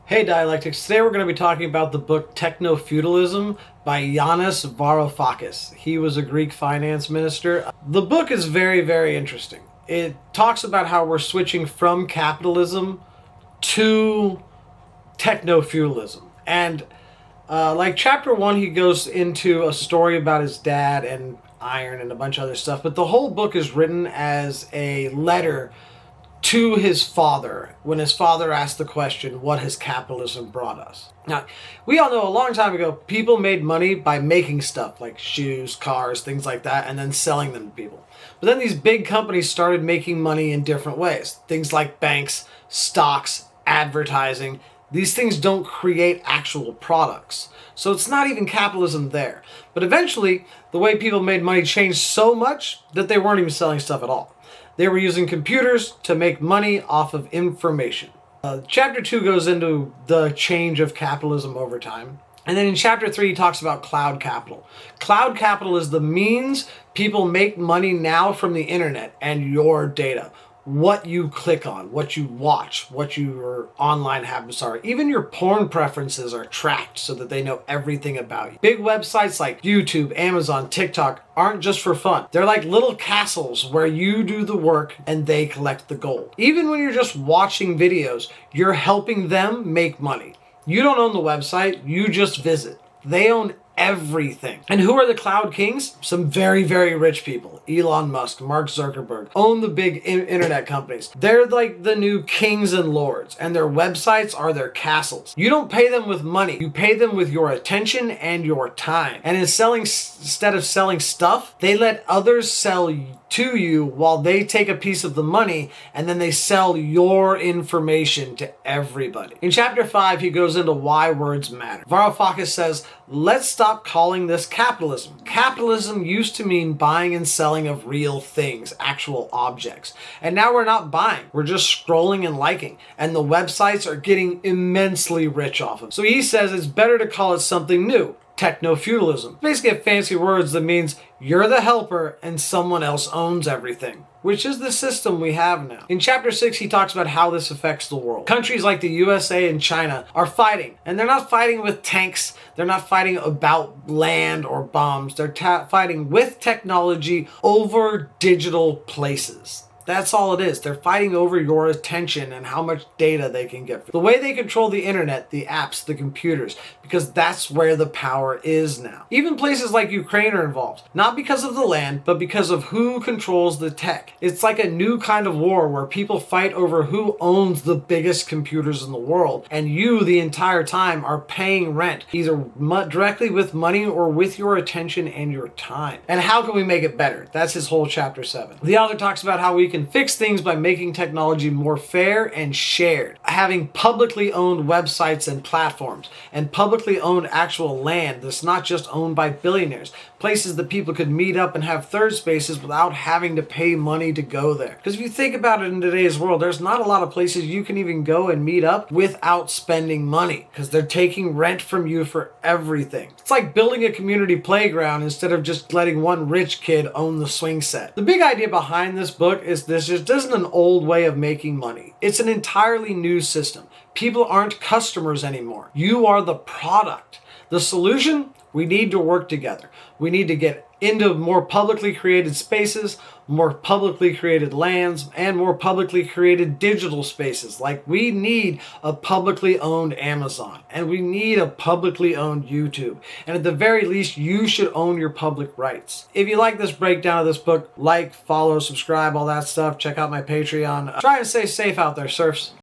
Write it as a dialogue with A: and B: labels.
A: Hey Dialectics, today we're going to be talking about the book Technofeudalism by Yanis Varoufakis. He was a Greek finance minister. The book is very, very interesting. It talks about how we're switching from capitalism to technofeudalism. And like chapter 1, he goes into a story about his dad and iron and a bunch of other stuff. But the whole book is written as a letter to his father when his father asked the question, what has capitalism brought us? Now, we all know a long time ago, people made money by making stuff like shoes, cars, things like that, and then selling them to people. But then these big companies started making money in different ways. Things like banks, stocks, advertising. These things don't create actual products. So it's not even capitalism there. But eventually, the way people made money changed so much that they weren't even selling stuff at all. They were using computers to make money off of information. Chapter 2 goes into the change of capitalism over time. And then in chapter 3, he talks about cloud capital. Cloud capital is the means people make money now from the internet and your data. What you click on, what you watch, what your online habits are. Even your porn preferences are tracked so that they know everything about you. Big websites like YouTube, Amazon, TikTok aren't just for fun. They're like little castles where you do the work and they collect the gold. Even when you're just watching videos, you're helping them make money. You don't own the website, you just visit. They own everything. And who are the cloud kings? Some very, very rich people. Elon Musk, Mark Zuckerberg, own the big internet companies. They're like the new kings and lords, and their websites are their castles. You don't pay them with money. You pay them with your attention and your time. And instead of selling stuff, they let others sell to you while they take a piece of the money, and then they sell your information to everybody. In chapter 5, he goes into why words matter. Varoufakis says, let's stop calling this capitalism. Capitalism used to mean buying and selling of real things, actual objects. And now we're not buying. We're just scrolling and liking. And the websites are getting immensely rich off of it. So he says it's better to call it something new. Technofeudalism. Basically a fancy words that means you're the helper and someone else owns everything, which is the system we have now. In chapter 6, he talks about how this affects the world. Countries like the USA and China are fighting, and they're not fighting with tanks. They're not fighting about land or bombs. They're fighting with technology over digital places. That's all it is. They're fighting over your attention and how much data they can get. The way they control the internet, the apps, the computers, because that's where the power is now. Even places like Ukraine are involved. Not because of the land, but because of who controls the tech. It's like a new kind of war where people fight over who owns the biggest computers in the world. And you, the entire time, are paying rent, either directly with money or with your attention and your time. And how can we make it better? That's his whole chapter 7. The author talks about how we can fix things by making technology more fair and shared. Having publicly owned websites and platforms, and publicly owned actual land that's not just owned by billionaires. Places that people could meet up and have third spaces without having to pay money to go there. Because if you think about it in today's world, there's not a lot of places you can even go and meet up without spending money, because they're taking rent from you for everything. It's like building a community playground instead of just letting one rich kid own the swing set. The big idea behind this book is this just isn't an old way of making money. It's an entirely new system. People aren't customers anymore. You are the product. The solution? We need to work together. We need to get into more publicly created spaces, more publicly created lands, and more publicly created digital spaces. Like we need a publicly owned Amazon, and we need a publicly owned YouTube. And at the very least, you should own your public rights. If you like this breakdown of this book, like, follow, subscribe, all that stuff. Check out my Patreon. Try and stay safe out there, serfs.